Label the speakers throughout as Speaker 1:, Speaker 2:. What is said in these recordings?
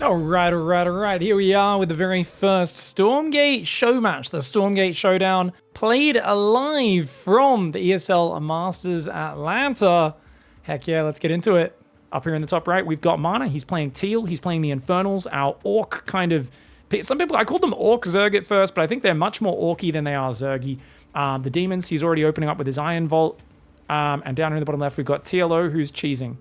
Speaker 1: All right. Here we are with the very first Stormgate Showmatch, the Stormgate Showdown, played live from the ESL Masters Atlanta. Heck yeah, let's get into it. Up here in the top right, we've got MaNa. He's playing Teal. He's playing the Infernals, our Orc kind of... Some people, I called them Orc Zerg at first, but I think they're much more Orky than they are Zergy. The Demons, he's already opening up with his Iron Vault. And down in the bottom left, we've got TLO, who's cheesing.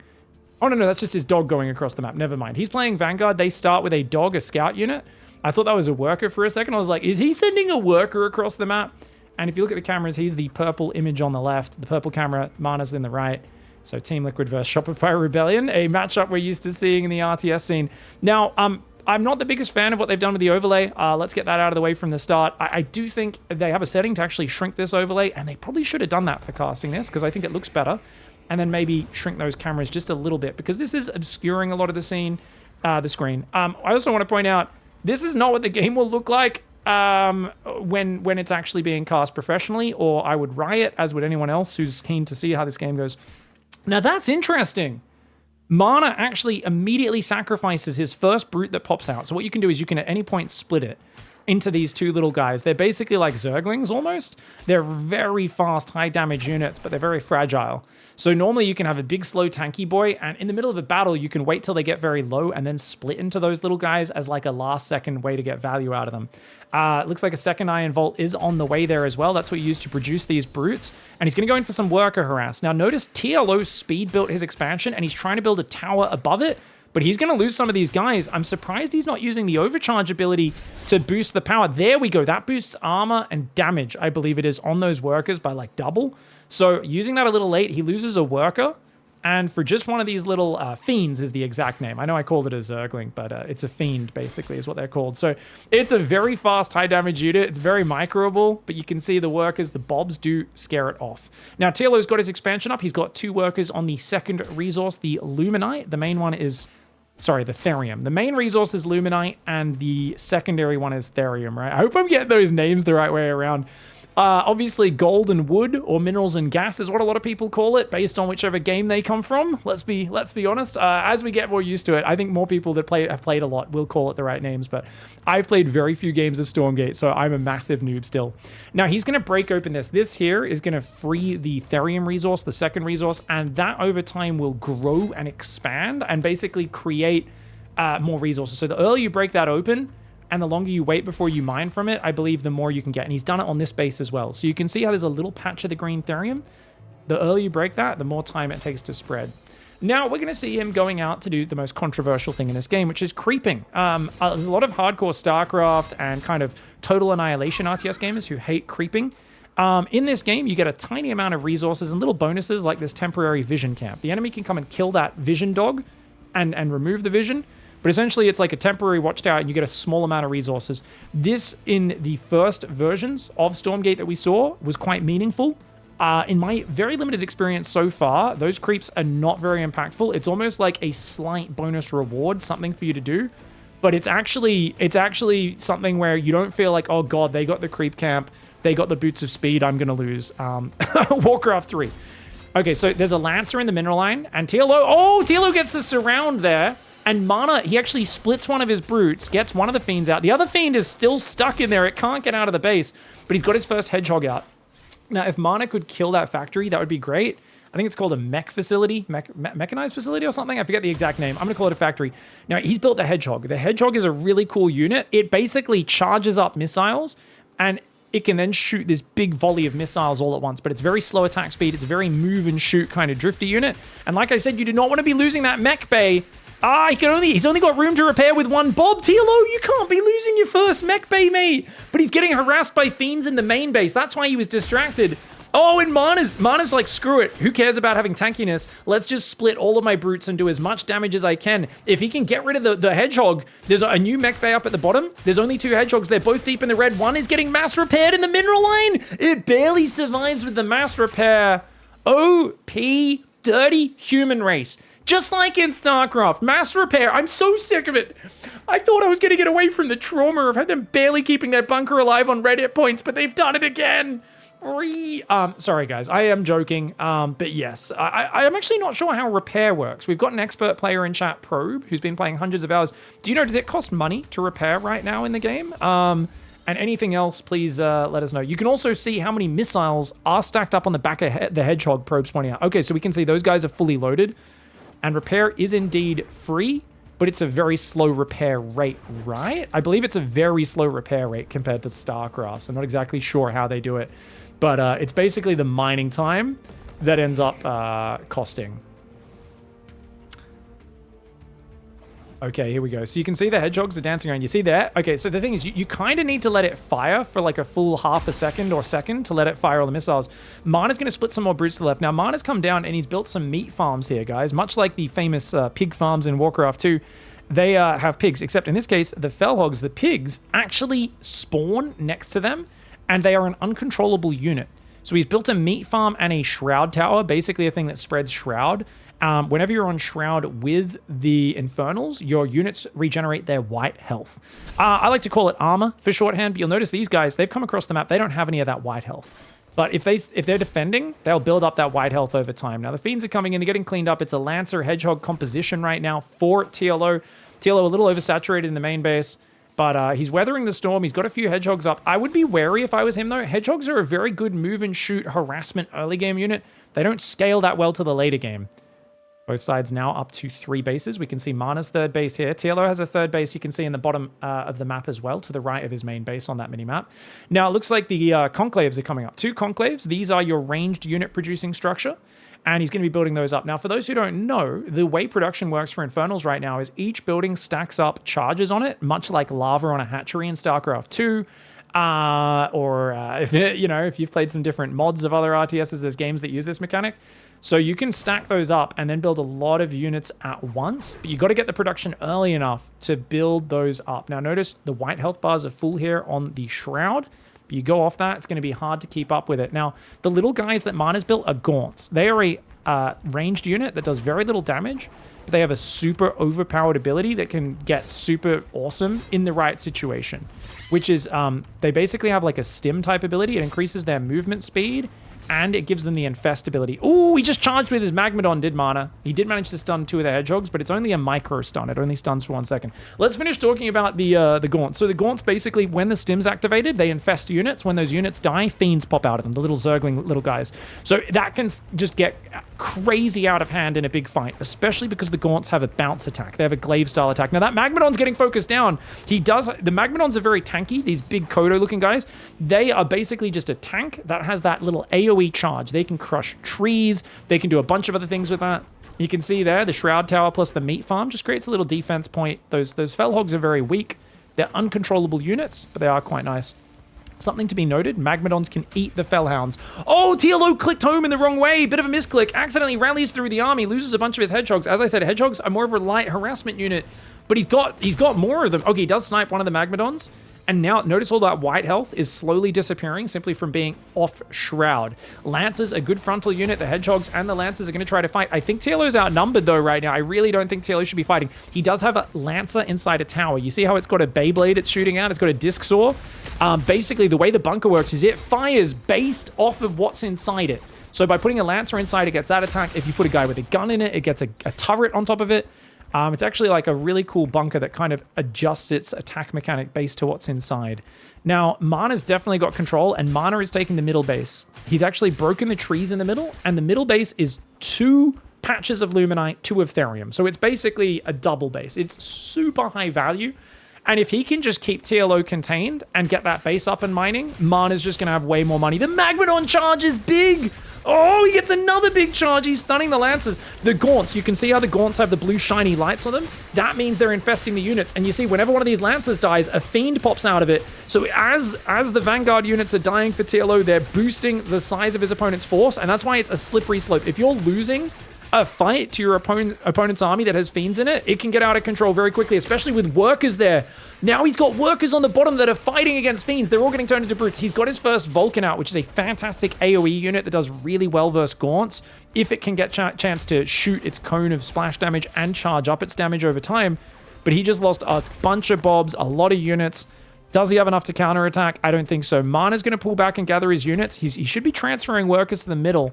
Speaker 1: Oh, no, that's just his dog going across the map. Never mind. He's playing Vanguard. They start with a dog, a scout unit. I thought that was a worker for a second. I was like, is he sending a worker across the map? And if you look at the cameras, he's the purple image on the left. The purple camera, MaNa's in the right. So Team Liquid versus Shopify Rebellion, a matchup we're used to seeing in the RTS scene. Now, I'm not the biggest fan of what they've done with the overlay. Let's get that out of the way from the start. I do think they have a setting to actually shrink this overlay, and they probably should have done that for casting this, because I think it looks better. And then maybe shrink those cameras just a little bit, because this is obscuring a lot of the scene, the screen. I also want to point out, this is not what the game will look like when it's actually being cast professionally, or I would riot, as would anyone else who's keen to see how this game goes. Now that's interesting. MaNa actually immediately sacrifices his first brute that pops out. So what you can do is you can at any point split it into these two little guys. They're basically like Zerglings almost. They're very fast, high damage units, but they're very fragile. So normally you can have a big, slow, tanky boy, and in the middle of a battle, you can wait till they get very low and then split into those little guys as like a last second way to get value out of them. It looks like a second Iron Vault is on the way there as well. That's what you use to produce these brutes. And he's going to go in for some worker harass. Now notice TLO speed built his expansion, and he's trying to build a tower above it. But he's going to lose some of these guys. I'm surprised he's not using the overcharge ability to boost the power. There we go. That boosts armor and damage, I believe it is, on those workers by like double. So using that a little late, he loses a worker. And for just one of these little fiends is the exact name. I know I called it a Zergling, but it's a fiend, basically, is what they're called. So it's a very fast, high damage unit. It's very microable, but you can see the workers, the bobs do scare it off. Now, TLO's got his expansion up. He's got two workers on the second resource, the Luminite. The main one is... Sorry, the Therium. The main resource is Luminite, and the secondary one is Therium, right? I hope I'm getting those names the right way around. Obviously, gold and wood, or minerals and gas, is what a lot of people call it, based on whichever game they come from. Let's be honest. As we get more used to it, I think more people that have played a lot will call it the right names, but I've played very few games of Stormgate, so I'm a massive noob still. Now, he's going to break open this. This here is going to free the Therium resource, the second resource, and that over time will grow and expand and basically create more resources. So the earlier you break that open, and the longer you wait before you mine from it, I believe the more you can get. And he's done it on this base as well. So you can see how there's a little patch of the green Therium. The earlier you break that, the more time it takes to spread. Now, we're going to see him going out to do the most controversial thing in this game, which is creeping. There's a lot of hardcore StarCraft and kind of total annihilation RTS gamers who hate creeping. In this game, you get a tiny amount of resources and little bonuses like this temporary vision camp. The enemy can come and kill that vision dog and remove the vision. But essentially, it's like a temporary watchtower, and you get a small amount of resources. This, in the first versions of Stormgate that we saw, was quite meaningful. In my very limited experience so far, those creeps are not very impactful. It's almost like a slight bonus reward, something for you to do. But it's actually something where you don't feel like, oh god, they got the creep camp, they got the boots of speed, I'm going to lose. Warcraft 3. Okay, so there's a Lancer in the mineral line, and TLO gets the surround there. And MaNa, he actually splits one of his brutes, gets one of the fiends out. The other fiend is still stuck in there. It can't get out of the base, but he's got his first hedgehog out. Now, if MaNa could kill that factory, that would be great. I think it's called a mech facility, mechanized facility or something. I forget the exact name. I'm going to call it a factory. Now, he's built the hedgehog. The hedgehog is a really cool unit. It basically charges up missiles, and it can then shoot this big volley of missiles all at once, but it's very slow attack speed. It's a very move and shoot kind of drifty unit. And like I said, you do not want to be losing that mech bay. He's only got room to repair with one bob. TLO, you can't be losing your first mech bay, mate. But he's getting harassed by fiends in the main base. That's why he was distracted. Oh, and MaNa's like, screw it. Who cares about having tankiness? Let's just split all of my brutes and do as much damage as I can. If he can get rid of the hedgehog, there's a new mech bay up at the bottom. There's only two hedgehogs. They're both deep in the red. One is getting mass repaired in the mineral line. It barely survives with the mass repair. OP, dirty human race. Just like in StarCraft, mass repair. I'm so sick of it. I thought I was going to get away from the trauma of them barely keeping their bunker alive on red hit points, but they've done it again. Sorry guys, I am joking. But yes, I'm actually not sure how repair works. We've got an expert player in chat, Probe, who's been playing hundreds of hours. Do you know, does it cost money to repair right now in the game? And anything else, please let us know. You can also see how many missiles are stacked up on the back of the Hedgehog, Probe's pointing out. Okay, so we can see those guys are fully loaded. And repair is indeed free, but it's a very slow repair rate, right? I believe it's a very slow repair rate compared to StarCraft's. I'm not exactly sure how they do it. But it's basically the mining time that ends up costing. Okay, here we go. So you can see the hedgehogs are dancing around. You see that? Okay, so the thing is, you kind of need to let it fire for like a full half a second or second to let it fire all the missiles. MaNa's going to split some more brutes to the left. Now, MaNa's come down and he's built some meat farms here, guys. Much like the famous pig farms in Warcraft 2. They have pigs, except in this case, the Fellhogs, the pigs, actually spawn next to them, and they are an uncontrollable unit. So he's built a meat farm and a shroud tower, basically a thing that spreads shroud. Whenever you're on Shroud with the Infernals, your units regenerate their white health. I like to call it armor for shorthand, but you'll notice these guys, they've come across the map, they don't have any of that white health. But if they're defending, they'll build up that white health over time. Now, the Fiends are coming in, they're getting cleaned up. It's a Lancer Hedgehog composition right now for TLO. TLO a little oversaturated in the main base, but he's weathering the storm. He's got a few Hedgehogs up. I would be wary if I was him, though. Hedgehogs are a very good move and shoot harassment early game unit. They don't scale that well to the later game. Both sides now up to 3 bases. We can see MaNa's third base here. TLO has a third base you can see in the bottom of the map as well, to the right of his main base on that mini-map. Now, it looks like the Conclaves are coming up. 2 Conclaves. These are your ranged unit producing structure, and he's going to be building those up. Now, for those who don't know, the way production works for Infernals right now is each building stacks up charges on it, much like lava on a hatchery in StarCraft 2. If you've played some different mods of other RTSs, there's games that use this mechanic. So you can stack those up and then build a lot of units at once, but you got to get the production early enough to build those up. Now notice the white health bars are full here on the Shroud, but you go off that, it's going to be hard to keep up with it. Now, the little guys that MaNa's built are Gaunts. They are a ranged unit that does very little damage, but they have a super overpowered ability that can get super awesome in the right situation, which is they basically have like a stim type ability. It increases their movement speed, and it gives them the infest ability. Ooh, he just charged with his Magmadon, did MaNa. He did manage to stun 2 of the Hedgehogs, but it's only a micro stun. It only stuns for 1 second. Let's finish talking about the Gaunts. So the Gaunts, basically, when the stim's activated, they infest units. When those units die, Fiends pop out of them, the little Zergling little guys. So that can just get crazy out of hand in a big fight, especially because the Gaunts have a bounce attack. They have a glaive-style attack. Now, that Magmadon's getting focused down. The Magmadons are very tanky, these big Kodo-looking guys. They are basically just a tank that has that little AoE charge. They can crush trees. They can do a bunch of other things with that. You can see there, the Shroud Tower plus the Meat Farm just creates a little defense point. Those Fellhogs are very weak. They're uncontrollable units, but they are quite nice. Something to be noted, Magmadons can eat the Fellhounds. Oh, TLO clicked home in the wrong way. Bit of a misclick. Accidentally rallies through the army, loses a bunch of his Hedgehogs. As I said, Hedgehogs are more of a light harassment unit, but he's got more of them. Okay, he does snipe one of the Magmadons. And now, notice all that white health is slowly disappearing simply from being off Shroud. Lancers, a good frontal unit. The Hedgehogs and the Lancers are going to try to fight. I think TLO's outnumbered, though, right now. I really don't think TLO should be fighting. He does have a Lancer inside a tower. You see how it's got a Beyblade it's shooting out? It's got a disc saw. Basically, the way the bunker works is it fires based off of what's inside it. So by putting a Lancer inside, it gets that attack. If you put a guy with a gun in it, it gets a turret on top of it. It's actually like a really cool bunker that kind of adjusts its attack mechanic based to what's inside. Now, MaNa's definitely got control, and MaNa is taking the middle base. He's actually broken the trees in the middle, and the middle base is 2 patches of Luminite, 2 of Therium. So it's basically a double base. It's super high value. And if he can just keep TLO contained and get that base up and mining, MaNa's just going to have way more money. The Magmadon charge is big! Oh, he gets another big charge. He's stunning the Lancers. The Gaunts, you can see how the Gaunts have the blue shiny lights on them. That means they're infesting the units. And you see, whenever one of these Lancers dies, a Fiend pops out of it. So as the Vanguard units are dying for TLO, they're boosting the size of his opponent's force. And that's why it's a slippery slope. If you're losing a fight to your opponent's army that has Fiends in it, it can get out of control very quickly, especially with workers there. Now he's got workers on the bottom that are fighting against Fiends. They're all getting turned into brutes. He's got his first Vulcan out, which is a fantastic AoE unit that does really well versus Gaunts. If it can get chance to shoot its cone of splash damage and charge up its damage over time. But he just lost a bunch of bobs, a lot of units. Does he have enough to counterattack? I don't think so. MaNa's going to pull back and gather his units. He should be transferring workers to the middle.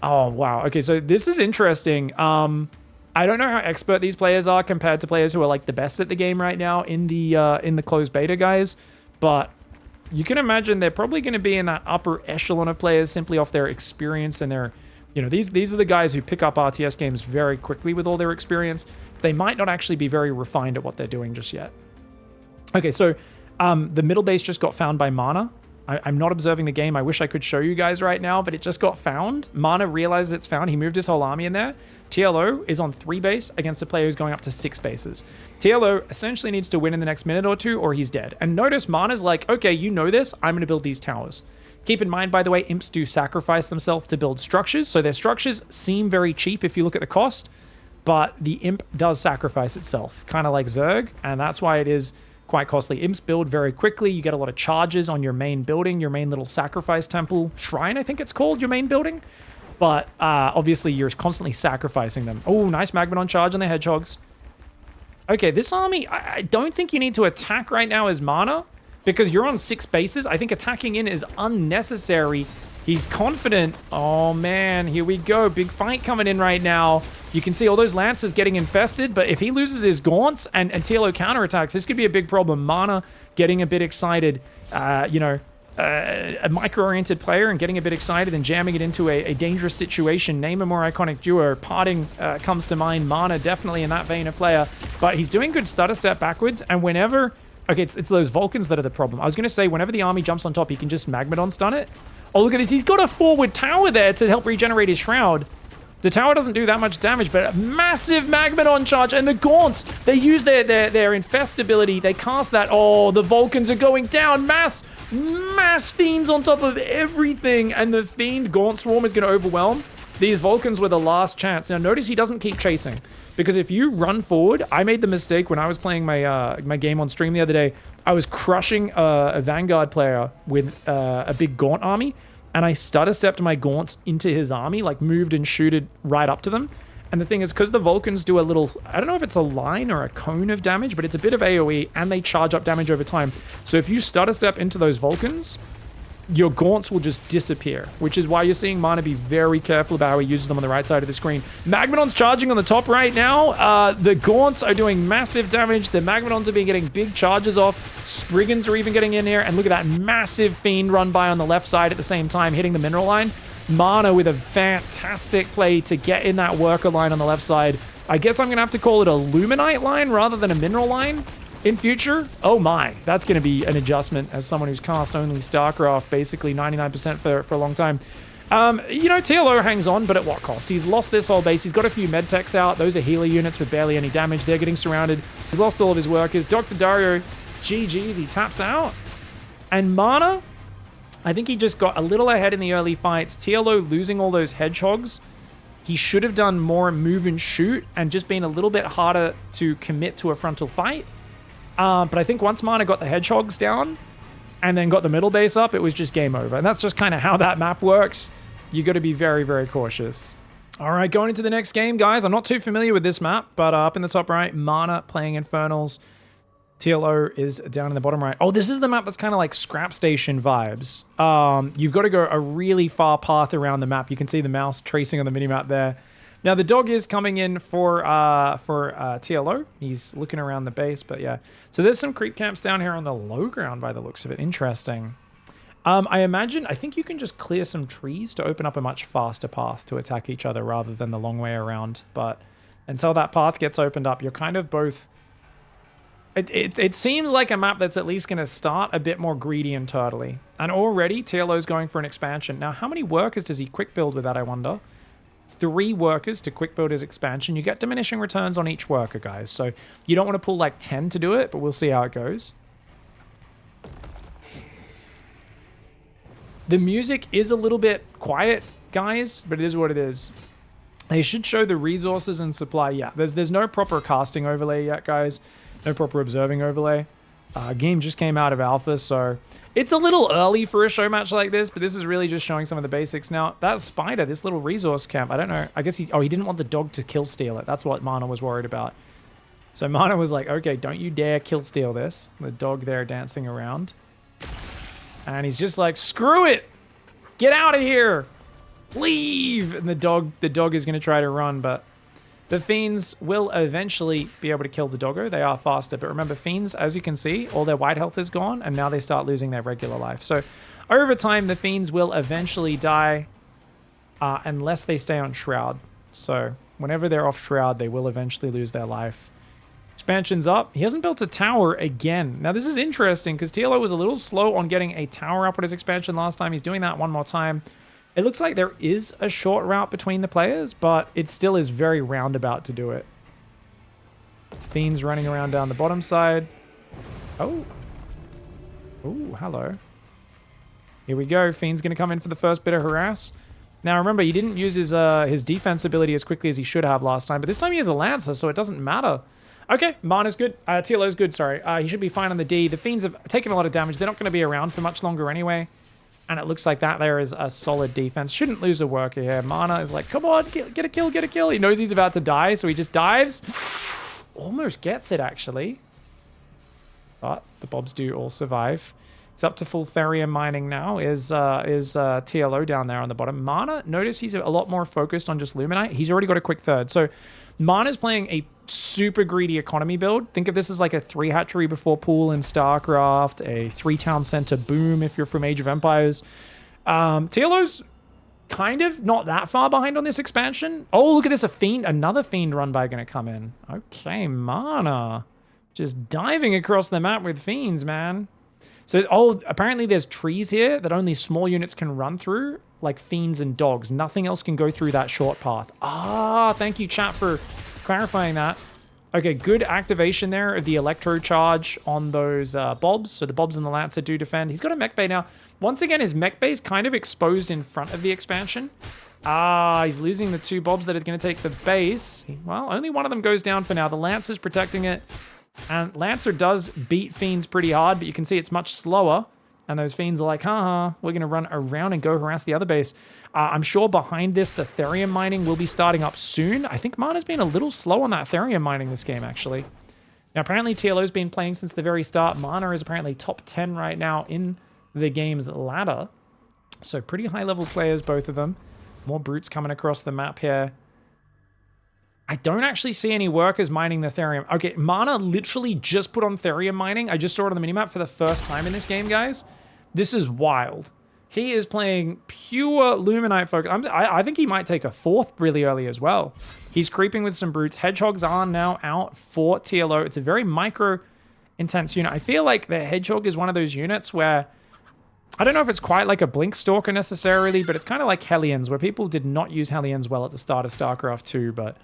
Speaker 1: Oh, wow. Okay, so this is interesting. I don't know how expert these players are compared to players who are like the best at the game right now in the closed beta, guys. But you can imagine they're probably going to be in that upper echelon of players simply off their experience and their, you know, these are the guys who pick up RTS games very quickly with all their experience. They might not actually be very refined at what they're doing just yet. Okay, so the middle base just got found by MaNa. I'm not observing the game. I wish I could show you guys right now, but it just got found. MaNa realizes it's found. He moved his whole army in there. TLO is on 3 base against a player who's going up to 6 bases. TLO essentially needs to win in the next minute or two or he's dead. And notice MaNa's like, okay, you know this. I'm going to build these towers. Keep in mind, by the way, imps do sacrifice themselves to build structures. So their structures seem very cheap if you look at the cost, but the imp does sacrifice itself, kind of like Zerg. And that's why it is quite costly. Imps build very quickly. You get a lot of charges on your main building, your main little sacrifice temple shrine, I think it's called, your main building. But obviously you're constantly sacrificing them. Oh, nice Magmadon charge on the hedgehogs. Okay, this army, I don't think you need to attack right now as MaNa because you're on 6 bases. I think attacking in is unnecessary. He's confident. Oh man, here we go. Big fight coming in right now. You can see all those Lancers getting infested, but if he loses his Gaunts and TLO counterattacks, this could be a big problem. MaNa getting a bit excited, a micro-oriented player and getting a bit excited and jamming it into a dangerous situation. Name a more iconic duo. Parting comes to mind. MaNa definitely in that vein of player, but he's doing good stutter step backwards, and whenever... Okay, it's those Vulcans that are the problem. I was going to say, whenever the army jumps on top, he can just Magmadon stun it. Oh, look at this. He's got a forward tower there to help regenerate his Shroud. The tower doesn't do that much damage, but a massive Magmadon charge. And the Gaunts, they use their infest ability. They cast that. Oh, the Vulcans are going down. Mass Fiends on top of everything. And the Fiend Gaunt Swarm is going to overwhelm. These Vulcans were the last chance. Now, notice he doesn't keep chasing. Because if you run forward, I made the mistake when I was playing my game on stream the other day. I was crushing a Vanguard player with a big Gaunt army. And I stutter stepped my Gaunts into his army, like moved and shooted right up to them. And the thing is, because the Vulcans do a little, I don't know if it's a line or a cone of damage, but it's a bit of AoE and they charge up damage over time. So if you stutter step into those Vulcans, your Gaunts will just disappear, which is why you're seeing MaNa be very careful about how he uses them on the right side of the screen. Magmadon's charging on the top right now. The Gaunts are doing massive damage. The Magmadons are getting big charges off. Spriggans are even getting in here. And look at that massive Fiend run by on the left side at the same time, hitting the mineral line. MaNa with a fantastic play to get in that worker line on the left side. I guess I'm going to have to call it a Luminite line rather than a mineral line in future. Oh my, that's going to be an adjustment as someone who's cast only StarCraft, basically 99% for a long time. You know, TLO hangs on, but at what cost? He's lost this whole base. He's got a few medtechs out. Those are healer units with barely any damage. They're getting surrounded. He's lost all of his workers. Dr. Dario, GG's, he taps out. And MaNa, I think he just got a little ahead in the early fights. TLO losing all those hedgehogs. He should have done more move and shoot and just been a little bit harder to commit to a frontal fight. But I think once MaNa got the hedgehogs down and then got the middle base up, it was just game over. And that's just kind of how that map works. You got to be very, very cautious. All right, going into the next game, guys. I'm not too familiar with this map, but up in the top right, MaNa playing Infernals. TLO is down in the bottom right. Oh, this is the map that's kind of like Scrap Station vibes. You've got to go a really far path around the map. You can see the mouse tracing on the minimap there. Now, the dog is coming in for TLO. He's looking around the base, but yeah. So there's some creep camps down here on the low ground by the looks of it. Interesting. I think you can just clear some trees to open up a much faster path to attack each other rather than the long way around. But until that path gets opened up, you're kind of both... It seems like a map that's at least going to start a bit more greedy and turtly. And already, TLO's going for an expansion. Now, how many workers does he quick build with that, I wonder? 3 workers to quick build his expansion. You get diminishing returns on each worker, guys. So you don't want to pull like 10 to do it, but we'll see how it goes. The music is a little bit quiet, guys, but it is what it is. They should show the resources and supply. Yeah, there's no proper casting overlay yet, guys. No proper observing overlay. Game just came out of alpha, so it's a little early for a show match like this, but this is really just showing some of the basics. Now, that spider, this little resource camp, I don't know. I guess he didn't want the dog to kill steal it. That's what MaNa was worried about. So MaNa was like, okay, don't you dare kill steal this. The dog there dancing around. And he's just like, screw it. Get out of here. Leave. And the dog is going to try to run, but the Fiends will eventually be able to kill the doggo. They are faster, but remember, Fiends, as you can see, all their white health is gone, and now they start losing their regular life. So over time, the Fiends will eventually die unless they stay on Shroud. So whenever they're off Shroud, they will eventually lose their life. Expansion's up. He hasn't built a tower again. Now, this is interesting because TLO was a little slow on getting a tower up with his expansion last time. He's doing that one more time. It looks like there is a short route between the players, but it still is very roundabout to do it. Fiends running around down the bottom side. Oh. Oh, hello. Here we go. Fiend's going to come in for the first bit of harass. Now, remember, he didn't use his defense ability as quickly as he should have last time, but this time he has a Lancer, so it doesn't matter. Okay, MaNa's good. TLO's good, sorry. He should be fine on the D. The Fiends have taken a lot of damage. They're not going to be around for much longer anyway. And it looks like that there is a solid defense. Shouldn't lose a worker here. MaNa is like, come on, get a kill, get a kill. He knows he's about to die, so he just dives. Almost gets it, actually. But the Bobs do all survive. He's up to full therium mining now. Is TLO down there on the bottom. MaNa, notice he's a lot more focused on just Luminite. He's already got a quick third. So MaNa's playing a super greedy economy build. Think of this as like a 3 hatchery before pool in StarCraft, a 3 town center boom if you're from Age of Empires. TLO's kind of not that far behind on this expansion. Oh, look at this, another Fiend run by gonna come in. Okay, MaNa. Just diving across the map with Fiends, man. So, apparently there's trees here that only small units can run through, like Fiends and dogs. Nothing else can go through that short path. Ah, thank you, chat, for clarifying that. Okay, good activation there of the electro charge on those Bobs. So the Bobs and the Lancer do defend. He's got a mech bay now. Once again, his mech bay is kind of exposed in front of the expansion. Ah, he's losing the 2 Bobs that are going to take the base. Well, only one of them goes down for now. The Lancer's protecting it. And Lancer does beat Fiends pretty hard, but you can see it's much slower. And those Fiends are like, haha, we're going to run around and go harass the other base. I'm sure behind this, the therium mining will be starting up soon. I think MaNa's been a little slow on that therium mining this game, actually. Now, apparently TLO's been playing since the very start. MaNa is apparently top 10 right now in the game's ladder. So pretty high-level players, both of them. More brutes coming across the map here. I don't actually see any workers mining the therium. Okay, MaNa literally just put on therium mining. I just saw it on the minimap for the first time in this game, guys. This is wild. He is playing pure Luminite focus. I think he might take a 4th really early as well. He's creeping with some brutes. Hedgehogs are now out for TLO. It's a very micro-intense unit. I feel like the Hedgehog is one of those units where... I don't know if it's quite like a Blink Stalker necessarily, but it's kind of like Hellions, where people did not use Hellions well at the start of StarCraft 2, but...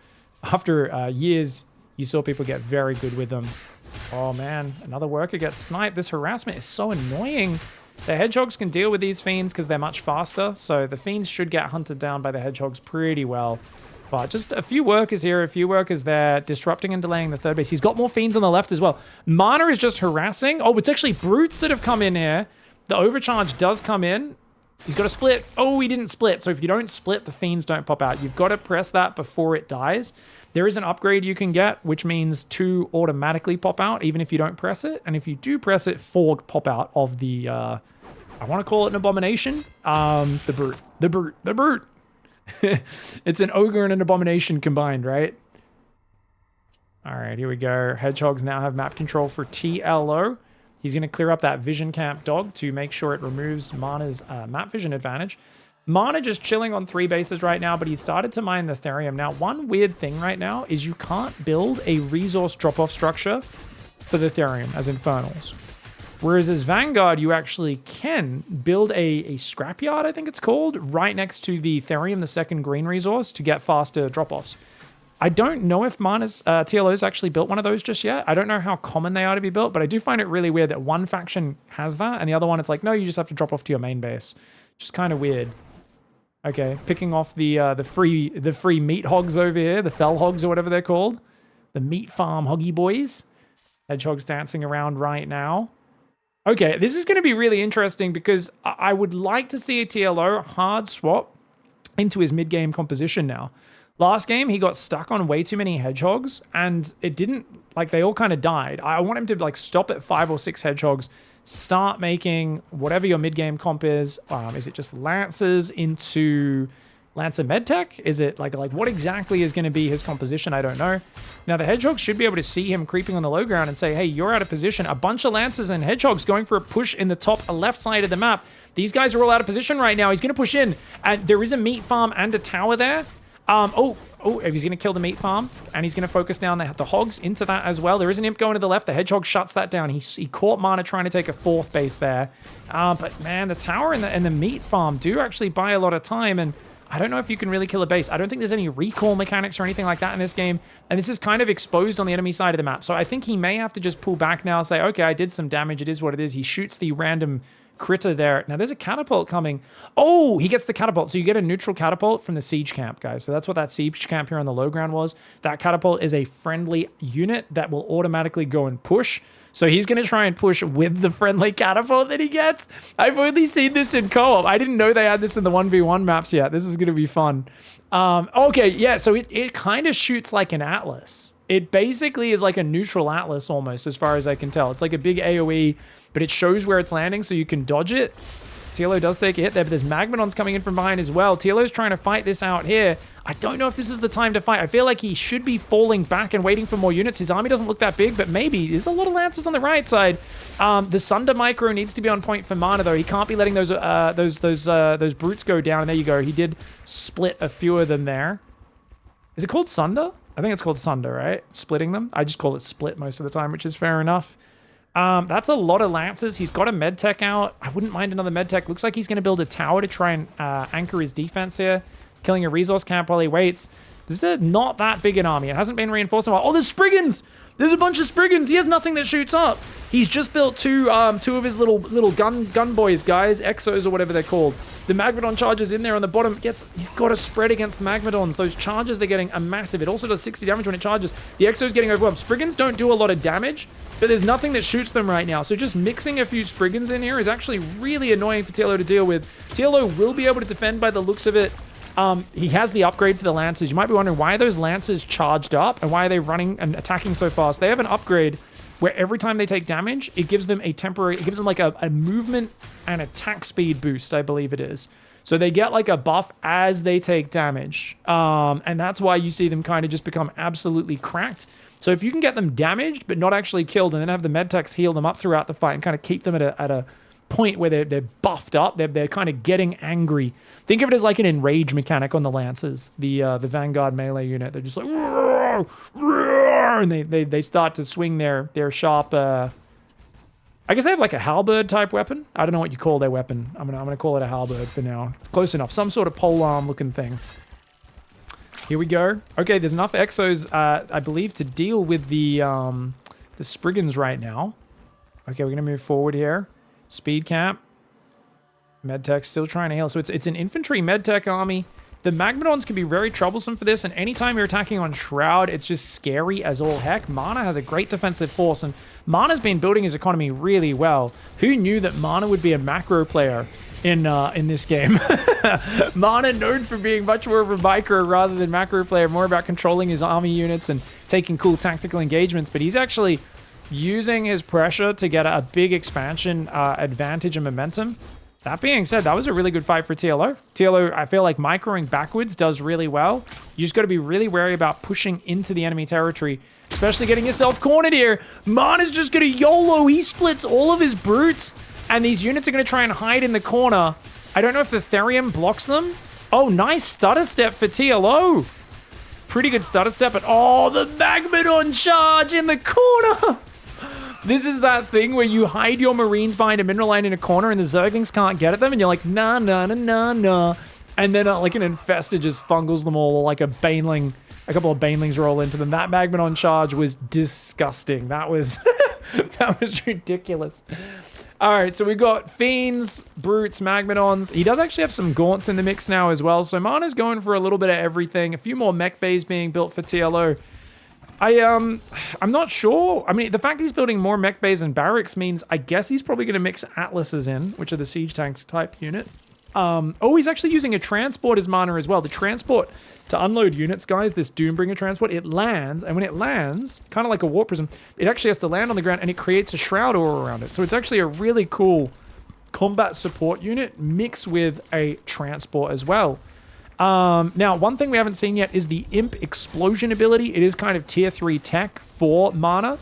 Speaker 1: After years, you saw people get very good with them. Oh man, another worker gets sniped. This harassment is so annoying. The Hedgehogs can deal with these Fiends because they're much faster, so the Fiends should get hunted down by the Hedgehogs pretty well. But just a few workers here, a few workers there, disrupting and delaying the third base. He's got more Fiends on the left as well. MaNa is just harassing. Oh, it's actually brutes that have come in here. The overcharge does come in. He's got to split. Oh, he didn't split. So if you don't split, the Fiends don't pop out. You've got to press that before it dies. There is an upgrade you can get, which means 2 automatically pop out, even if you don't press it. And if you do press it, 4 pop out of the, I want to call it an abomination. The brute. The brute. The brute. It's an ogre and an abomination combined, right? All right, here we go. Hedgehogs now have map control for TLO. He's going to clear up that vision camp dog to make sure it removes MaNa's map vision advantage. MaNa just chilling on 3 bases right now, but he started to mine the therium. Now, one weird thing right now is you can't build a resource drop-off structure for the therium as Infernals. Whereas as Vanguard, you actually can build a scrapyard, I think it's called, right next to the therium, the second green resource, to get faster drop-offs. I don't know if MaNa's TLO's actually built one of those just yet. I don't know how common they are to be built, but I do find it really weird that one faction has that, and the other one, it's like, no, you just have to drop off to your main base. Just kind of weird. Okay, picking off the free meat hogs over here, the fell hogs or whatever they're called. The meat farm hoggy boys. Hedgehogs dancing around right now. Okay, this is going to be really interesting because I would like to see a TLO hard swap into his mid-game composition now. Last game, he got stuck on way too many hedgehogs, and it didn't, like, they all kind of died. I want him to, like, stop at 5 or 6 hedgehogs, start making whatever your mid-game comp is. Is it just Lancers into Lancer Medtech? Is it, like what exactly is going to be his composition? I don't know. Now, the hedgehogs should be able to see him creeping on the low ground and say, hey, you're out of position. A bunch of Lancers and hedgehogs going for a push in the top left side of the map. These guys are all out of position right now. He's going to push in, and there is a meat farm and a tower there. He's going to kill the meat farm, and he's going to focus down the hogs into that as well. There is an imp going to the left. The hedgehog shuts that down. He caught MaNa trying to take a 4th base there. But man, the tower and the meat farm do actually buy a lot of time, and I don't know if you can really kill a base. I don't think there's any recall mechanics or anything like that in this game, and this is kind of exposed on the enemy side of the map. So I think he may have to just pull back now and say, okay, I did some damage. It is what it is. He shoots the random critter there. Now there's a catapult coming. Oh, he gets the catapult. So you get a neutral catapult from the siege camp, guys. So that's what that siege camp here on the low ground was. That catapult is a friendly unit that will automatically go and push. So he's going to try and push with the friendly catapult that he gets. I've only seen this in co-op. I didn't know they had this in the 1v1 maps yet. This is going to be fun. Okay, yeah, so it kind of shoots like an Atlas. It basically is like a neutral Atlas almost, as far as I can tell. It's like a big AoE, but it shows where it's landing so you can dodge it. TLO does take a hit there, but there's Magmadons coming in from behind as well. TLO's trying to fight this out here. I don't know if this is the time to fight. I feel like he should be falling back and waiting for more units. His army doesn't look that big, but maybe. There's a lot of Lancers on the right side. The Sunder Micro needs to be on point for MaNa, though. He can't be letting those brutes go down. And there you go. He did split a few of them there. Is it called Sunder? I think it's called Sunder, right? Splitting them. I just call it split most of the time, which is fair enough. That's a lot of Lancers. He's got a medtech out. I wouldn't mind another medtech. Looks like he's going to build a tower to try and anchor his defense here. Killing a resource camp while he waits. This is not that big an army. It hasn't been reinforced in a while. Oh, there's Spriggans! There's a bunch of Spriggans. He has nothing that shoots up. He's just built two of his little gun boys, guys. Exos or whatever they're called. The Magmadon charges in there on the bottom. He's got a spread against the Magmadons. Those charges they're getting are massive. It also does 60 damage when it charges. The Exo's getting overwhelmed. Spriggans don't do a lot of damage, but there's nothing that shoots them right now. So just mixing a few Spriggans in here is actually really annoying for TLO to deal with. TLO will be able to defend by the looks of it. He has the upgrade for the Lancers. You might be wondering, why are those Lancers charged up and why are they running and attacking so fast? They have an upgrade where every time they take damage, it gives them like a movement and attack speed boost, I believe it is. So they get like a buff as they take damage. And that's why you see them kind of just become absolutely cracked. So if you can get them damaged, but not actually killed, and then have the medtechs heal them up throughout the fight and kind of keep them at a point where they're buffed up, they're kind of getting angry. Think of it as like an enrage mechanic on the Lancers, the Vanguard melee unit. They're just like, roar, roar, and they start to swing their sharp. I guess they have like a halberd type weapon. I don't know what you call their weapon. I'm gonna call it a halberd for now. It's close enough. Some sort of polearm looking thing. Here we go. Okay, there's enough Exos, I believe, to deal with the Spriggans right now. Okay, we're gonna move forward here. Speed camp. Medtech still trying to heal. So it's an infantry medtech army. The Magmadons can be very troublesome for this, and anytime you're attacking on Shroud, it's just scary as all heck. MaNa has a great defensive force, and MaNa's been building his economy really well. Who knew that MaNa would be a macro player in this game? MaNa known for being much more of a micro rather than macro player, more about controlling his army units and taking cool tactical engagements, but he's actually using his pressure to get a big expansion advantage and momentum. That being said, that was a really good fight for TLO. TLO, I feel like microing backwards does really well. You just got to be really wary about pushing into the enemy territory, especially getting yourself cornered here. MaNa's just going to YOLO. He splits all of his brutes, and these units are going to try and hide in the corner. I don't know if the Therium blocks them. Oh, nice stutter step for TLO. Pretty good stutter step, but oh, the Magmadon charge in the corner. This is that thing where you hide your Marines behind a mineral line in a corner and the Zerglings can't get at them, and you're like, nah, nah, nah, nah, nah. And then like an Infested just fungles them all, or like a Baneling, a couple of Banelings roll into them. That Magmadon charge was disgusting. That was, that was ridiculous. All right, so we got Fiends, Brutes, Magmadons. He does actually have some Gaunts in the mix now as well, so MaNa's going for a little bit of everything. A few more mech bays being built for TLO. I'm not sure. I mean, the fact he's building more mech bays and barracks means I guess he's probably going to mix Atlases in, which are the siege tank type unit. Oh, he's actually using a transport as mana as well. The transport to unload units, guys, this Doombringer transport, it lands, and when it lands, kind of like a Warp Prism, it actually has to land on the ground, and it creates a Shroud Aura around it. So it's actually a really cool combat support unit mixed with a transport as well. Now, one thing we haven't seen yet is the Imp Explosion ability. It is kind of tier 3 tech for mana,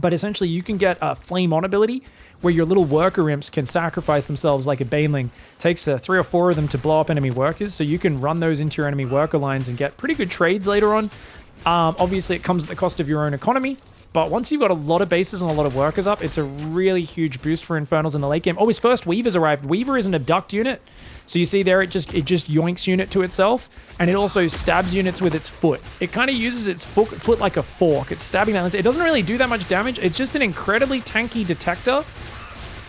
Speaker 1: but essentially you can get a Flame On ability, where your little worker imps can sacrifice themselves like a Baneling. Takes 3 or 4 of them to blow up enemy workers, so you can run those into your enemy worker lines and get pretty good trades later on. Obviously, it comes at the cost of your own economy, but once you've got a lot of bases and a lot of workers up, it's a really huge boost for Infernals in the late game. Oh, his first Weaver's arrived. Weaver is an abduct unit. So you see there, it just yoinks unit to itself, and it also stabs units with its foot. It kind of uses its foot like a fork. It's stabbing that. It doesn't really do that much damage. It's just an incredibly tanky detector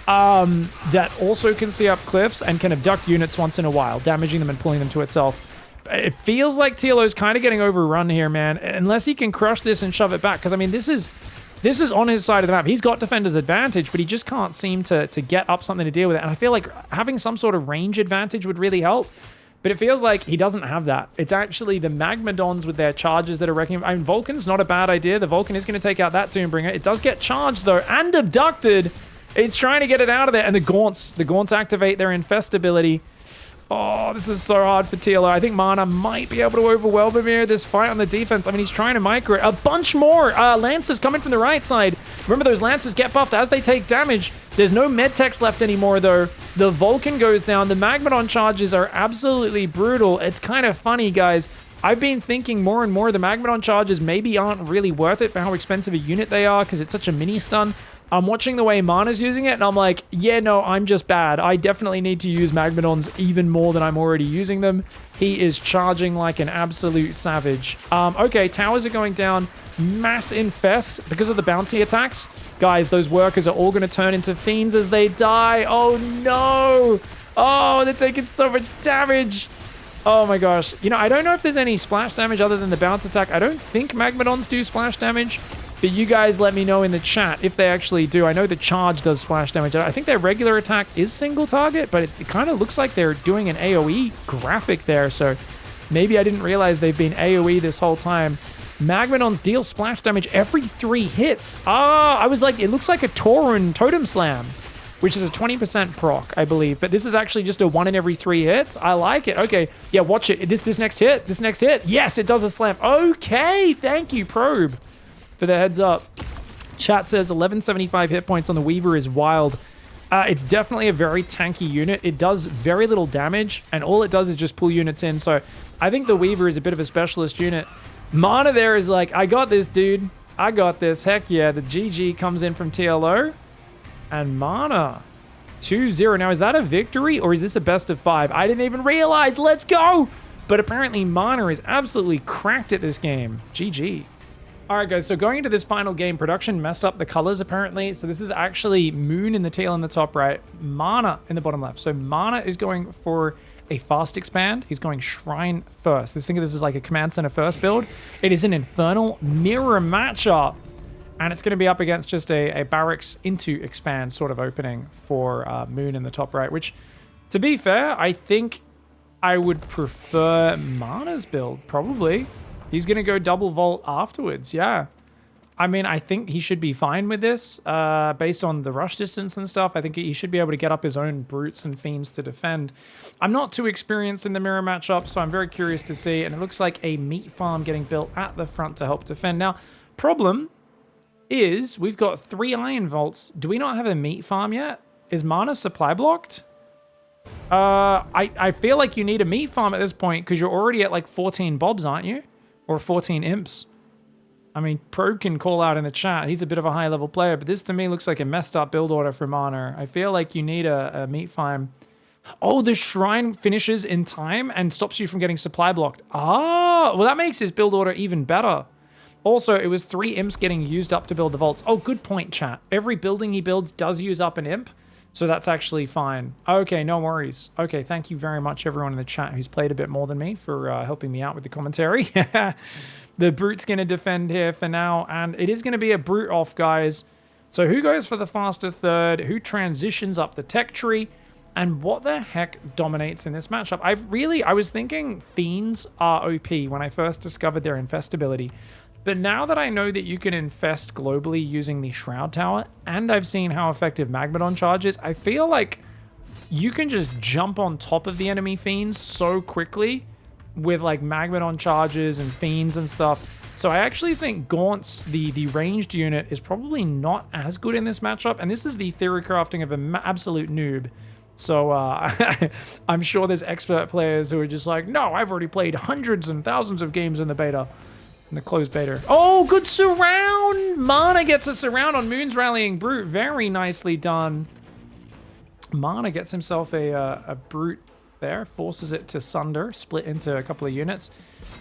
Speaker 1: that also can see up cliffs and can abduct units once in a while, damaging them and pulling them to itself. It feels like TLO's kind of getting overrun here, man, unless he can crush this and shove it back. Because, I mean, this is on his side of the map. He's got defender's advantage, but he just can't seem to get up something to deal with it. And I feel like having some sort of range advantage would really help. But it feels like he doesn't have that. It's actually the Magmadons with their charges that are wrecking him. I mean, Vulcan's not a bad idea. The Vulcan is going to take out that Doombringer. It does get charged, though, and abducted. It's trying to get it out of there. And the Gaunts. The Gaunts activate their Infest ability. Oh, this is so hard for TLO. I think MaNa might be able to overwhelm him here. This fight on the defense. I mean, he's trying to micro it. A bunch more Lancers coming from the right side. Remember, those Lancers get buffed as they take damage. There's no medtechs left anymore, though. The Vulcan goes down. The Magmadon charges are absolutely brutal. It's kind of funny, guys. I've been thinking more and more the Magmadon charges maybe aren't really worth it for how expensive a unit they are because it's such a mini stun. I'm watching the way MaNa's using it, and I'm like, yeah, no, I'm just bad. I definitely need to use Magmadons even more than I'm already using them. He is charging like an absolute savage. Okay, towers are going down. Mass infest because of the bouncy attacks. Guys, those workers are all going to turn into fiends as they die. Oh, no. Oh, they're taking so much damage. Oh, my gosh. You know, I don't know if there's any splash damage other than the bounce attack. I don't think Magmadons do splash damage. But you guys let me know in the chat if they actually do. I know the charge does splash damage. I think their regular attack is single target, but it kind of looks like they're doing an AoE graphic there. So maybe I didn't realize they've been AoE this whole time. Magmadons deal splash damage every 3 hits. I was like, it looks like a Taurun Totem Slam, which is a 20% proc, I believe. But this is actually just a 1 in every 3 hits. I like it. Okay, yeah, watch it. This next hit. This next hit. Yes, it does a slam. Okay, thank you, Probe, for the heads up. Chat says 1175 hit points on the Weaver is wild. It's definitely a very tanky unit. It does very little damage, and all it does is just pull units in. So I think the Weaver is a bit of a specialist unit. MaNa there is like, I got this, dude. I got this. Heck yeah. The GG comes in from TLO. And MaNa 2-0. Now, is that a victory, or is this a best of 5? I didn't even realize. Let's go. But apparently MaNa is absolutely cracked at this game. GG. All right, guys, so going into this final game, production messed up the colors, apparently. So this is actually Moon in the tail in the top right, MaNa in the bottom left. So MaNa is going for a fast expand. He's going Shrine first. This is like a Command Center first build. It is an Infernal mirror matchup, and it's going to be up against just a Barracks into expand sort of opening for Moon in the top right, which, to be fair, I think I would prefer MaNa's build, probably. He's going to go double vault afterwards, yeah. I mean, I think he should be fine with this. Based on the rush distance and stuff, I think he should be able to get up his own brutes and fiends to defend. I'm not too experienced in the mirror matchup, so I'm very curious to see. And it looks like a meat farm getting built at the front to help defend. Now, problem is we've got 3 iron vaults. Do we not have a meat farm yet? Is MaNa supply blocked? I feel like you need a meat farm at this point because you're already at like 14 bobs, aren't you? Or 14 imps. I mean, Probe can call out in the chat. He's a bit of a high-level player, but this to me looks like a messed up build order for MaNa. I feel like you need a meat farm. Oh, the Shrine finishes in time and stops you from getting supply blocked. Ah, well, that makes his build order even better. Also, it was 3 imps getting used up to build the vaults. Oh, good point, chat. Every building he builds does use up an imp, so that's actually fine. Okay, no worries. Okay, thank you very much, everyone in the chat who's played a bit more than me for helping me out with the commentary. The Brute's going to defend here for now, and it is going to be a Brute off, guys. So who goes for the faster third? Who transitions up the tech tree? And what the heck dominates in this matchup? I was thinking Fiends are OP when I first discovered their infestability. But now that I know that you can infest globally using the Shroud Tower, and I've seen how effective Magmadon Charge is, I feel like you can just jump on top of the enemy Fiends so quickly with like Magmadon Charges and Fiends and stuff. So I actually think Gaunt's, the ranged unit, is probably not as good in this matchup. And this is the theory crafting of an absolute noob. So I'm sure there's expert players who are just like, no, I've already played hundreds and thousands of games in the beta. In the closed beta. Oh, good surround! MaNa gets a surround on Moon's Rallying Brute. Very nicely done. MaNa gets himself a Brute there. Forces it to sunder. Split into a couple of units.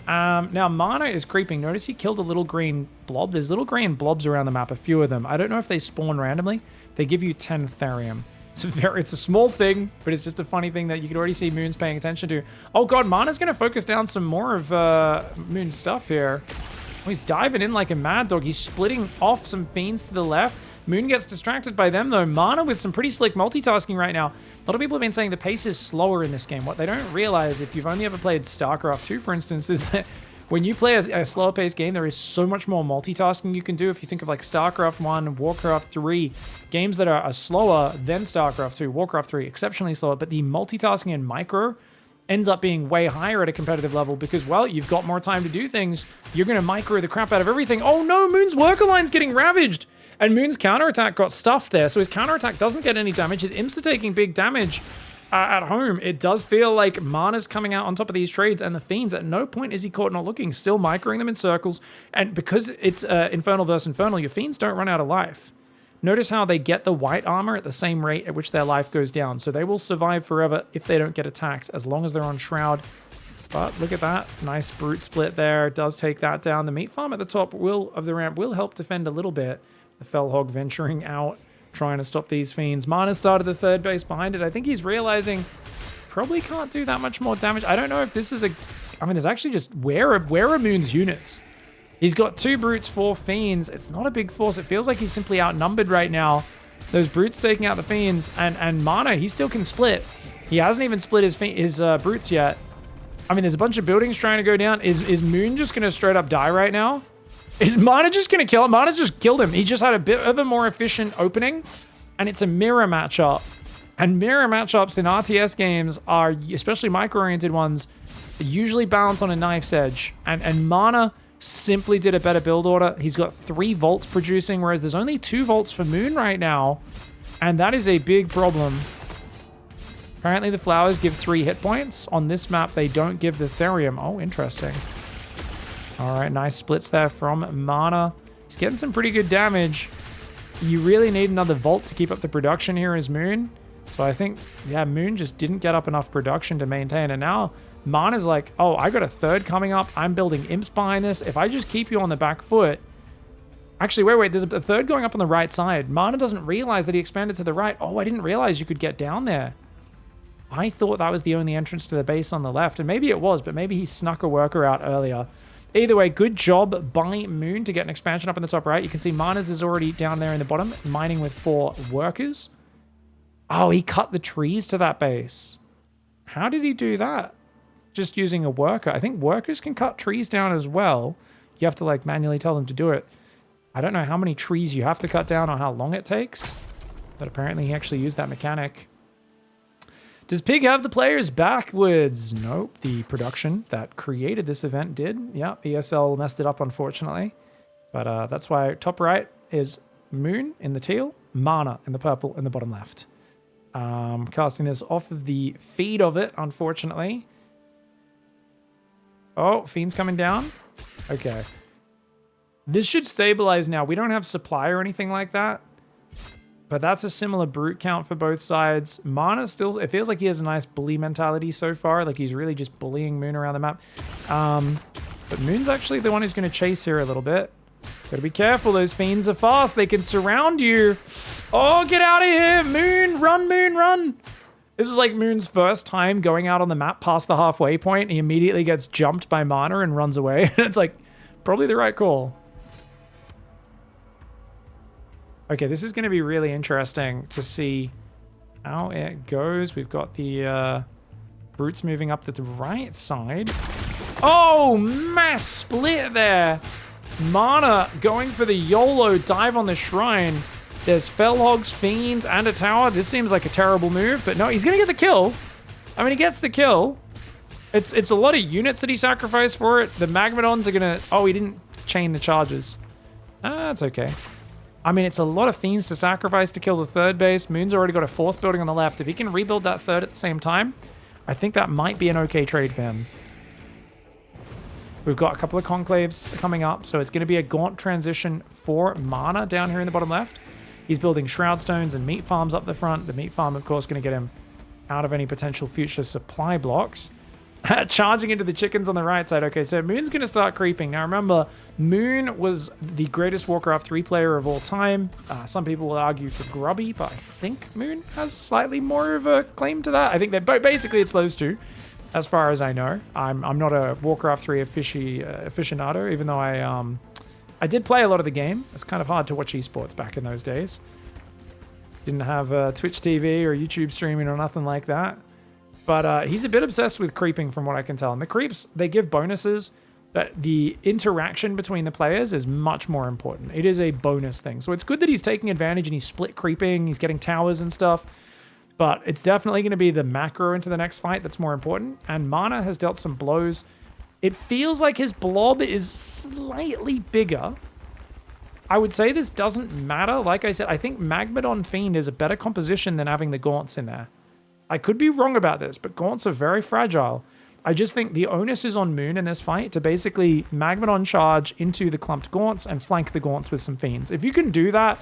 Speaker 1: Now, MaNa is creeping. Notice he killed a little green blob. There's little green blobs around the map. A few of them. I don't know if they spawn randomly. They give you 10 therium. It's a small thing, but it's just a funny thing that you can already see Moon's paying attention to. Oh god, MaNa's going to focus down some more of Moon's stuff here. Oh, he's diving in like a mad dog. He's splitting off some Fiends to the left. Moon gets distracted by them, though. MaNa with some pretty slick multitasking right now. A lot of people have been saying the pace is slower in this game. What they don't realize, if you've only ever played StarCraft 2, for instance, is that when you play a slower paced game, there is so much more multitasking you can do. If you think of like StarCraft 1, Warcraft 3, games that are slower than StarCraft 2, Warcraft 3, exceptionally slower, but the multitasking in micro ends up being way higher at a competitive level because, well, you've got more time to do things. You're going to micro the crap out of everything. Oh no, Moon's worker line's getting ravaged. And Moon's counterattack got stuffed there, so his counterattack doesn't get any damage. His imps are taking big damage. At home, it does feel like MaNa's coming out on top of these trades, and the Fiends, at no point is he caught not looking, still microing them in circles. And because it's Infernal versus Infernal, your Fiends don't run out of life. Notice how they get the white armor at the same rate at which their life goes down. So they will survive forever if they don't get attacked, as long as they're on Shroud. But look at that. Nice Brute split there. Does take that down. The meat farm at the top of the ramp will help defend a little bit. The Fellhog venturing out, trying to stop these Fiends. MaNa started the third base behind it. I think he's realizing probably can't do that much more damage. I don't know if this is a... I mean, it's actually just where are Moon's units? He's got 2 Brutes, 4 Fiends. It's not a big force. It feels like he's simply outnumbered right now. Those Brutes taking out the Fiends. And MaNa, he still can split. He hasn't even split his Brutes yet. I mean, there's a bunch of buildings trying to go down. Is Moon just going to straight up die right now? Is MaNa just going to kill him? MaNa's just killed him. He just had a bit of a more efficient opening, and it's a mirror matchup. And mirror matchups in RTS games are, especially micro-oriented ones, usually balanced on a knife's edge. And MaNa simply did a better build order. He's got 3 volts producing, whereas there's only 2 volts for Moon right now, and that is a big problem. Apparently the flowers give 3 hit points. On this map, they don't give the therium. Oh, interesting. All right, nice splits there from MaNa. He's getting some pretty good damage. You really need another Volt to keep up the production here as Moon. So I think, yeah, Moon just didn't get up enough production to maintain. And now MaNa's like, oh, I got a third coming up. I'm building imps behind this. If I just keep you on the back foot... Actually, wait, there's a third going up on the right side. MaNa doesn't realize that he expanded to the right. Oh, I didn't realize you could get down there. I thought that was the only entrance to the base on the left. And maybe it was, but maybe he snuck a worker out earlier. Either way, good job by Moon to get an expansion up in the top right. You can see MaNa's is already down there in the bottom, mining with 4 workers. Oh, he cut the trees to that base. How did he do that? Just using a worker. I think workers can cut trees down as well. You have to like manually tell them to do it. I don't know how many trees you have to cut down or how long it takes, but apparently he actually used that mechanic. Does Pig have the players backwards? Nope. The production that created this event did. Yeah, ESL messed it up, unfortunately. But that's why top right is Moon in the teal, MaNa in the purple in the bottom left. Casting this off of the feed of it, unfortunately. Oh, Fiend's coming down. Okay. This should stabilize now. We don't have supply or anything like that. But that's a similar brute count for both sides. MaNa still, it feels like he has a nice bully mentality so far. Like he's really just bullying Moon around the map. But Moon's actually the one who's going to chase here a little bit. Gotta be careful, those Fiends are fast. They can surround you. Oh, get out of here, Moon! Run, Moon, run! This is like Moon's first time going out on the map past the halfway point. He immediately gets jumped by MaNa and runs away. It's like, probably the right call. Okay, this is going to be really interesting to see Out it goes. We've got the brutes moving up to the right side. Oh, mass split there. MaNa going for the YOLO dive on the shrine. There's Fellhogs, Fiends, and a tower. This seems like a terrible move, but no, he's going to get the kill. I mean, he gets the kill. It's a lot of units that he sacrificed for it. The Magmadons are going to... Oh, he didn't chain the charges. That's okay. I mean, it's a lot of Fiends to sacrifice to kill the third base. Moon's already got a fourth building on the left. If he can rebuild that third at the same time, I think that might be an okay trade for him. We've got a couple of conclaves coming up, so it's going to be a gaunt transition for MaNa down here in the bottom left. He's building Shroud Stones and meat farms up the front. The meat farm, of course, going to get him out of any potential future supply blocks. Charging into the chickens on the right side. Okay, so Moon's going to start creeping. Now, remember, Moon was the greatest Warcraft 3 player of all time. Some people will argue for Grubby, but I think Moon has slightly more of a claim to that. I think that basically it's those two, as far as I know. I'm not a Warcraft 3 aficionado, even though I did play a lot of the game. It's kind of hard to watch esports back in those days. Didn't have Twitch TV or YouTube streaming or nothing like that. But he's a bit obsessed with creeping from what I can tell. And the creeps, they give bonuses, but the interaction between the players is much more important. It is a bonus thing. So it's good that he's taking advantage and he's split creeping, he's getting towers and stuff. But it's definitely going to be the macro into the next fight that's more important. And MaNa has dealt some blows. It feels like his blob is slightly bigger. I would say this doesn't matter. Like I said, I think Magmadon Fiend is a better composition than having the Gaunts in there. I could be wrong about this, but Gaunts are very fragile. I just think the onus is on Moon in this fight to basically Magmadon charge into the clumped Gaunts and flank the Gaunts with some Fiends. If you can do that,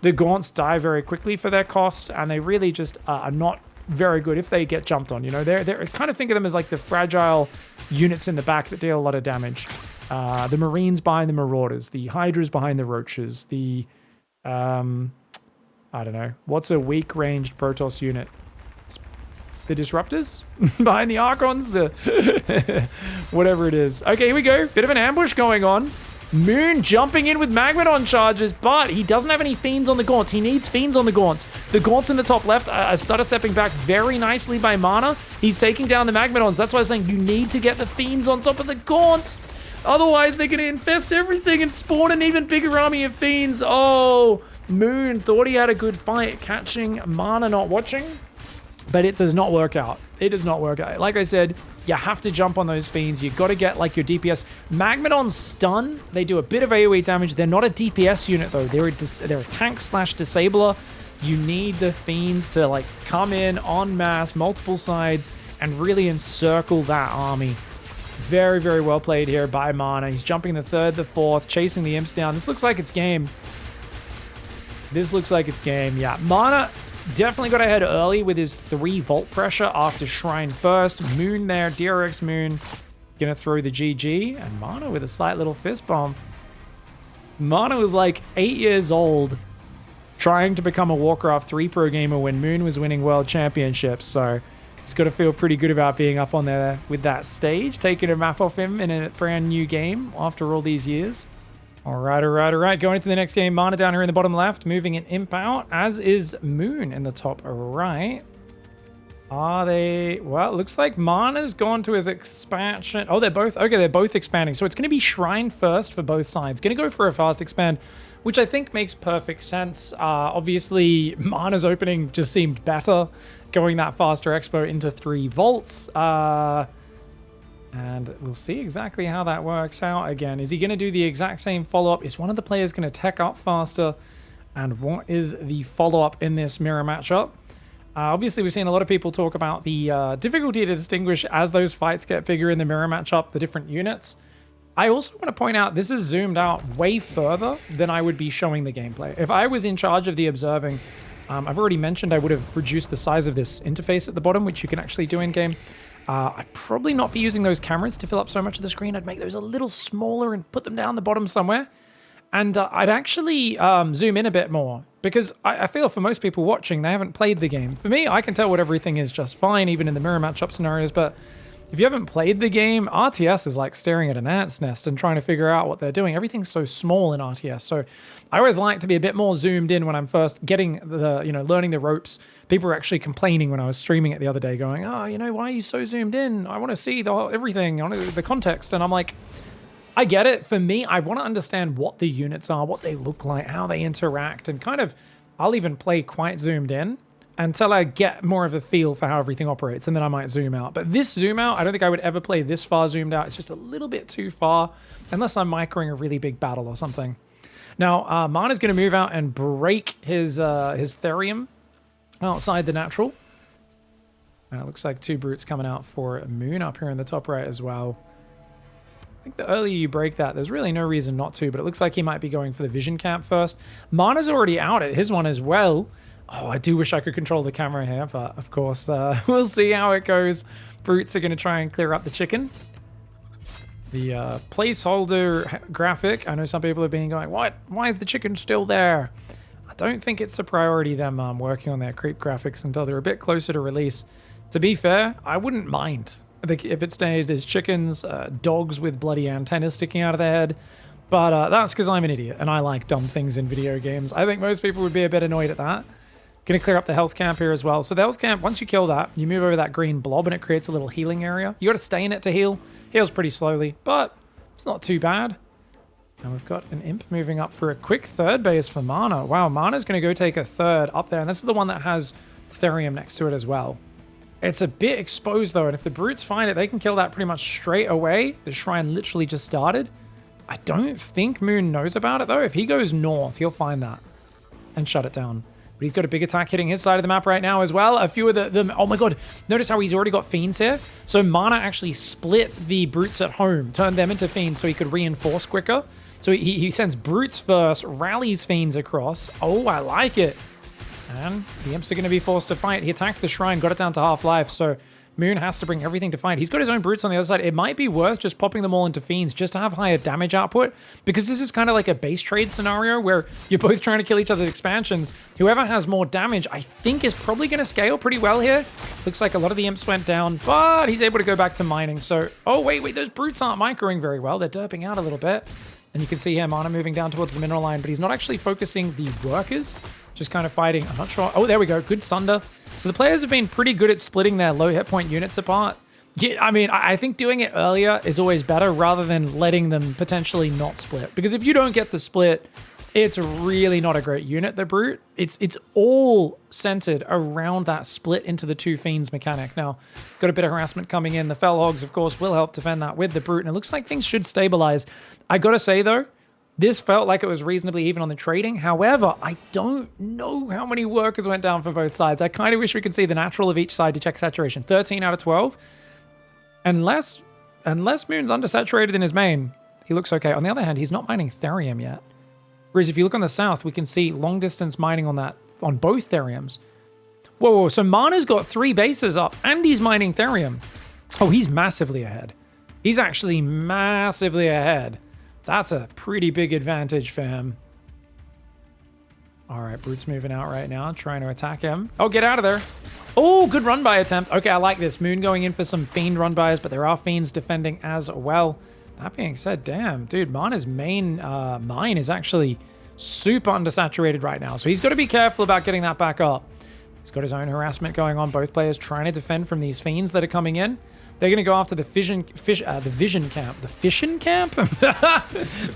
Speaker 1: the Gaunts die very quickly for their cost, and they really just are not very good if they get jumped on. You know, they're kind of think of them as like the fragile units in the back that deal a lot of damage. The Marines behind the Marauders, the Hydras behind the Roaches, the I don't know, what's a weak ranged Protoss unit? The Disruptors behind the Archons, the whatever it is. Okay, here we go. Bit of an ambush going on. Moon jumping in with Magmadon charges, but he doesn't have any Fiends on the Gaunts. He needs Fiends on the Gaunts. The Gaunts in the top left are stutter stepping back very nicely by MaNa. He's taking down the Magmadons. That's why I was saying you need to get the Fiends on top of the Gaunts. Otherwise, they're going to infest everything and spawn an even bigger army of Fiends. Oh, Moon thought he had a good fight catching MaNa not watching. But it does not work out. It does not work out. Like I said, you have to jump on those Fiends. You've got to get, like, your DPS. Magmadon's stun, they do a bit of AoE damage. They're not a DPS unit, though. They're a tank/disabler. You need the Fiends to, like, come in en masse, multiple sides, and really encircle that army. Very, very well played here by MaNa. He's jumping the third, the fourth, chasing the imps down. This looks like it's game. This looks like it's game, yeah. MaNa definitely got ahead early with his 3 volt pressure after Shrine first. Moon there, DRX Moon, gonna throw the GG, and MaNa with a slight little fist bump. MaNa was like 8 years old, trying to become a Warcraft 3 pro gamer when Moon was winning world championships, so he's got to feel pretty good about being up on there with that stage, taking a map off him in a brand new game after all these years. All right. Going into the next game, MaNa down here in the bottom left, moving an imp out, as is Moon in the top right. Are they... Well, it looks like MaNa's gone to his expansion. Oh, they're both expanding. So it's going to be Shrine first for both sides. Going to go for a fast expand, which I think makes perfect sense. Obviously, MaNa's opening just seemed better, going that faster expo into 3 volts. And we'll see exactly how that works out. Again, is he going to do the exact same follow-up? Is one of the players going to tech up faster? And what is the follow-up in this mirror matchup? Obviously, we've seen a lot of people talk about the difficulty to distinguish as those fights get bigger in the mirror matchup, the different units. I also want to point out this is zoomed out way further than I would be showing the gameplay. If I was in charge of the observing, I've already mentioned I would have reduced the size of this interface at the bottom, which you can actually do in-game. I'd probably not be using those cameras to fill up so much of the screen. I'd make those a little smaller and put them down the bottom somewhere. And I'd actually zoom in a bit more, because I feel for most people watching, they haven't played the game. For me, I can tell what everything is just fine, even in the mirror matchup scenarios, but If you haven't played the game, RTS is like staring at an ant's nest and trying to figure out what they're doing. Everything's so small in RTS. So I always like to be a bit more zoomed in when I'm first getting the, learning the ropes. People were actually complaining when I was streaming it the other day going, oh, why are you so zoomed in? I want to see everything, I want the context. And I'm like, I get it. For me, I want to understand what the units are, what they look like, how they interact, and kind of, I'll even play quite zoomed in until I get more of a feel for how everything operates, and then I might zoom out. But this zoom out, I don't think I would ever play this far zoomed out. It's just a little bit too far, unless I'm microing a really big battle or something. Now, MaNa's going to move out and break his Therium outside the natural. And it looks like 2 brutes coming out for Moon up here in the top right as well. I think the earlier you break that, there's really no reason not to, but it looks like he might be going for the vision camp first. MaNa's already out at his one as well. Oh, I do wish I could control the camera here, but of course, we'll see how it goes. Brutes are going to try and clear up the chicken. The placeholder graphic, I know some people have been going, what? Why is the chicken still there? I don't think it's a priority, them working on their creep graphics until they're a bit closer to release. To be fair, I wouldn't mind if it stayed as chickens, dogs with bloody antennas sticking out of their head. But that's because I'm an idiot and I like dumb things in video games. I think most people would be a bit annoyed at that. Going to clear up the health camp here as well. So the health camp, once you kill that, you move over that green blob and it creates a little healing area. You got to stay in it to heal. Heals pretty slowly, but it's not too bad. And we've got an imp moving up for a quick third base for MaNa. Wow, MaNa's going to go take a third up there. And this is the one that has Therium next to it as well. It's a bit exposed though. And if the brutes find it, they can kill that pretty much straight away. The shrine literally just started. I don't think Moon knows about it though. If he goes north, he'll find that and shut it down. But he's got a big attack hitting his side of the map right now as well. A few of them. Oh my god. Notice how he's already got Fiends here. So MaNa actually split the Brutes at home, turned them into Fiends so he could reinforce quicker. So he sends Brutes first, rallies Fiends across. Oh, I like it. And the Imps are going to be forced to fight. He attacked the Shrine, got it down to half life. So Moon has to bring everything to fight. He's got his own Brutes on the other side. It might be worth just popping them all into Fiends just to have higher damage output, because this is kind of like a base trade scenario where you're both trying to kill each other's expansions. Whoever has more damage, I think, is probably going to scale pretty well here. Looks like a lot of the Imps went down, but he's able to go back to mining. So, oh, wait, those Brutes aren't microing very well. They're derping out a little bit. And you can see here, MaNa moving down towards the mineral line, but he's not actually focusing the workers, just kind of fighting. I'm not sure. Oh, there we go. Good Sunder. So the players have been pretty good at splitting their low hit point units apart. Yeah, I mean, I think doing it earlier is always better rather than letting them potentially not split. Because if you don't get the split, it's really not a great unit, the Brute. It's all centered around that split into the 2 Fiends mechanic. Now, got a bit of harassment coming in. The Fell Hogs, of course, will help defend that with the Brute. And it looks like things should stabilize. I gotta say, though, this felt like it was reasonably even on the trading. However, I don't know how many workers went down for both sides. I kind of wish we could see the natural of each side to check saturation. 13 out of 12. Unless Moon's undersaturated in his main, he looks okay. On the other hand, he's not mining Therium yet. Whereas if you look on the south, we can see long distance mining on both Theriums. Whoa, so MaNa's got 3 bases up and he's mining Therium. Oh, he's massively ahead. He's actually massively ahead. That's a pretty big advantage for him. All right, Brute's moving out right now, trying to attack him. Oh, get out of there. Oh, good run-by attempt. Okay, I like this. Moon going in for some Fiend run-bys, but there are Fiends defending as well. That being said, damn, dude, MaNa's main mine is actually super undersaturated right now, so he's got to be careful about getting that back up. He's got his own harassment going on. Both players trying to defend from these Fiends that are coming in. They're going to go after the vision camp. The fishing camp?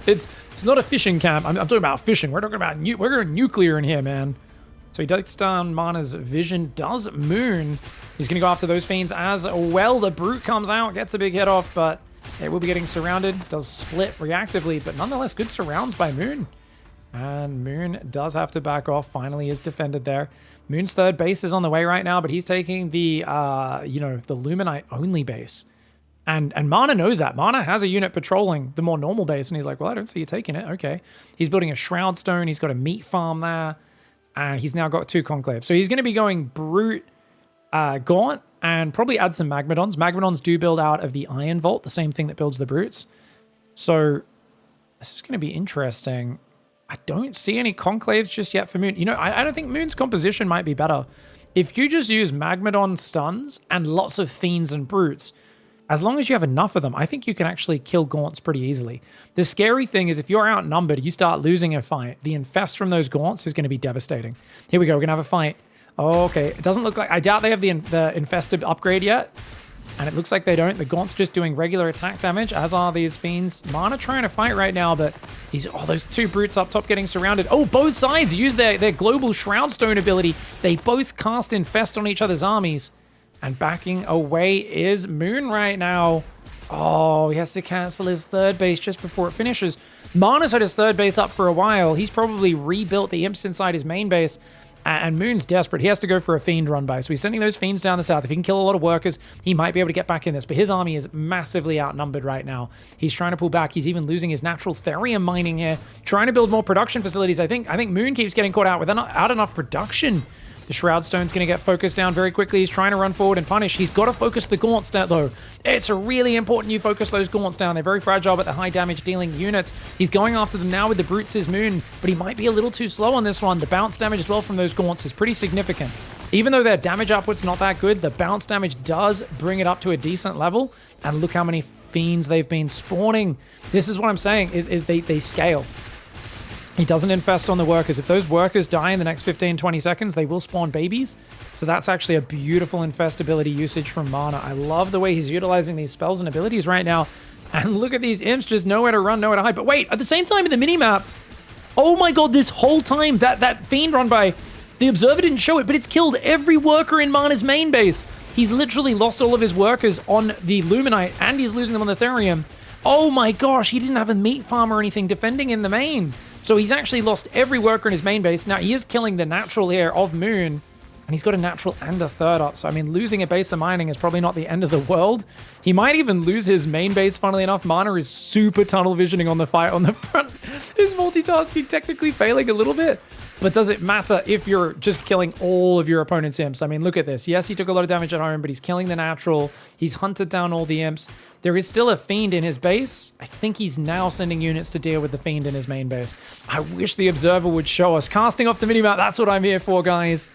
Speaker 1: It's not a fishing camp. I'm talking about fishing. We're talking about we're going nuclear in here, man. So he takes down MaNa's vision. Does Moon. He's going to go after those Fiends as well. The Brute comes out, gets a big hit off, but it will be getting surrounded. Does split reactively, but nonetheless, good surrounds by Moon. And Moon does have to back off. Finally is defended there. Moon's third base is on the way right now, but he's taking the, the Luminite only base. And MaNa knows that. MaNa has a unit patrolling the more normal base, and he's like, well, I don't see you taking it. Okay. He's building a Shroud Stone. He's got a meat farm there, and he's now got 2 Conclaves. So he's going to be going Brute, Gaunt, and probably add some Magmadons. Magmadons do build out of the Iron Vault, the same thing that builds the Brutes. So this is going to be interesting. I don't see any Conclaves just yet for Moon. You know, I don't think Moon's composition might be better. If you just use Magmadon stuns and lots of Fiends and Brutes, As long as you have enough of them, I think you can actually kill Gaunts pretty easily. The scary thing is if you're outnumbered, you start losing a fight, the infest from those Gaunts is going to be devastating. Here we go. We're going to have a fight. Oh, okay. It doesn't look like... I doubt they have the infested upgrade yet. And it looks like they don't. The Gaunt's just doing regular attack damage, as are these Fiends. MaNa trying to fight right now, but those two brutes up top getting surrounded. Oh, both sides use their global Shroud Stone ability. They both cast Infest on each other's armies. And backing away is Moon right now. Oh, he has to cancel his third base just before it finishes. MaNa's had his third base up for a while. He's probably rebuilt the imps inside his main base. And Moon's desperate. He has to go for a Fiend run by. So he's sending those Fiends down the south. If he can kill a lot of workers, he might be able to get back in this. But his army is massively outnumbered right now. He's trying to pull back. He's even losing his natural Therium mining here. Trying to build more production facilities. I think Moon keeps getting caught out without enough production. The Shroud Stone's going to get focused down very quickly. He's trying to run forward and punish. He's got to focus the Gaunts down, though. It's really important you focus those Gaunts down. They're very fragile, but the high damage dealing units. He's going after them now with the Brutes' Moon, but he might be a little too slow on this one. The bounce damage as well from those Gaunts is pretty significant. Even though their damage output's not that good, the bounce damage does bring it up to a decent level. And look how many Fiends they've been spawning. This is what I'm saying, is they scale. He doesn't infest on the workers. If those workers die in the next 15, 20 seconds, they will spawn babies. So that's actually a beautiful infestability usage from MaNa. I love the way he's utilizing these spells and abilities right now. And look at these imps, just nowhere to run, nowhere to hide. But wait, at the same time in the minimap, oh my god, this whole time that Fiend run by, the Observer didn't show it, but it's killed every worker in MaNa's main base. He's literally lost all of his workers on the Luminite, and he's losing them on the Therium. Oh my gosh, he didn't have a meat farm or anything defending in the main. So he's actually lost every worker in his main base. Now, he is killing the natural here of Moon, and he's got a natural and a third up. So, I mean, losing a base of mining is probably not the end of the world. He might even lose his main base, funnily enough. MaNa is super tunnel visioning on the fight on the front. His multitasking technically failing a little bit. But does it matter if you're just killing all of your opponent's imps? I mean, look at this. Yes, he took a lot of damage at home, but he's killing the natural. He's hunted down all the imps. There is still a Fiend in his base. I think he's now sending units to deal with the Fiend in his main base. I wish the Observer would show us. Casting off the minimap, that's what I'm here for, guys.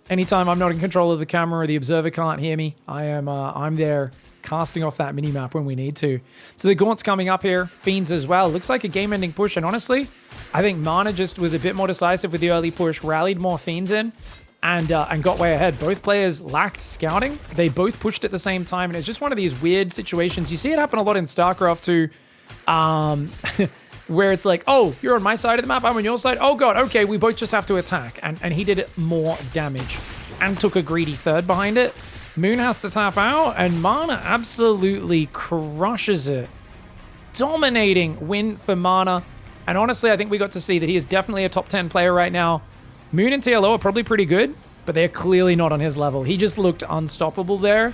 Speaker 1: Anytime I'm not in control of the camera or the Observer can't hear me, I'm there casting off that minimap when we need to. So the Gaunt's coming up here. Fiends as well. Looks like a game-ending push, and honestly, I think MaNa just was a bit more decisive with the early push, rallied more Fiends in, and got way ahead. Both players lacked scouting. They both pushed at the same time, and it's just one of these weird situations. You see it happen a lot in StarCraft too, where it's like, oh, you're on my side of the map, I'm on your side. Oh god, okay, we both just have to attack. And he did more damage and took a greedy third behind it. Moon has to tap out, and MaNa absolutely crushes it. Dominating win for MaNa. And honestly, I think we got to see that he is definitely a top 10 player right now. Moon and TLO are probably pretty good, but they're clearly not on his level. He just looked unstoppable there.